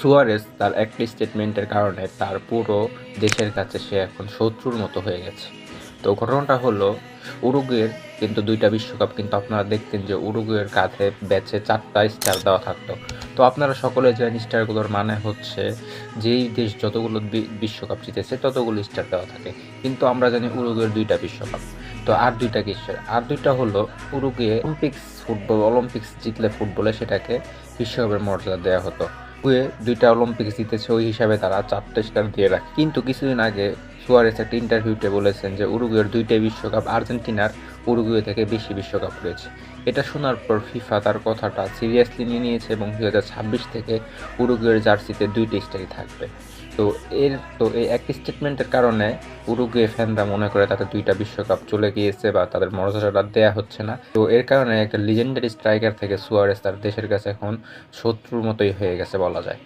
Suarez তার একটি স্টেটমেন্টের কারণে তার পুরো দেশের কাছে সে এখন শত্রুর মতো হয়ে গেছে। তো ঘটনাটা হলো উরুগুয়ের কিন্তু ২টা বিশ্বকাপ কিন্তু আপনারা দেখতেন যে উরুগুয়ের কাঁধে ব্যাচে ৪টা স্টার দেওয়া থাকতো। তো আপনারা সকলে জানেন স্টারগুলোর মানে হচ্ছে যেই দেশ যতগুলো বিশ্বকাপ জিতেছে ততগুলো স্টার দেওয়া থাকে। কিন্তু আমরা জানি উরুগুয়ের ২টা বিশ্বকাপ। তো আর ২টা কিসের? আর ২টা হলো উরুগুয়ে অলিম্পিক্স জিতলে ফুটবলে সেটাকে বিশ্বকাপের মর্যাদা দেওয়া হতো। উরুগুয়ে ২টা অলিম্পিক্স জিতেছে, ওই হিসাবে তারা ৪টা স্টার দিয়ে রাখে। কিন্তু কিছুদিন আগে সুয়ারেস একটা ইন্টারভিউতে বলেছেন যে উরুগুয়ের ২টাই বিশ্বকাপ আর্জেন্টিনার উরুগুয়ে থেকে বেশি বিশ্বকাপ রয়েছে। এটা শোনার পর ফিফা তার কথাটা সিরিয়াসলি নিয়ে নিয়েছে এবং ২০২৬ থেকে উরুগুয়ের জার্সিতে ২টি স্টারই থাকবে। তো এই একটি স্টেটমেন্টের কারণে উরুগুয়ে ফ্যানরা মনে করে তাদের ২টা বিশ্বকাপ চলে গিয়েছে বা তাদের মর্যাদাটা দেয়া হচ্ছে না। তো এর কারণে একটা লিজেন্ডারি স্ট্রাইকার থেকে সুয়ারেস তার দেশের কাছে এখন শত্রুর মতোই হয়ে গেছে বলা যায়।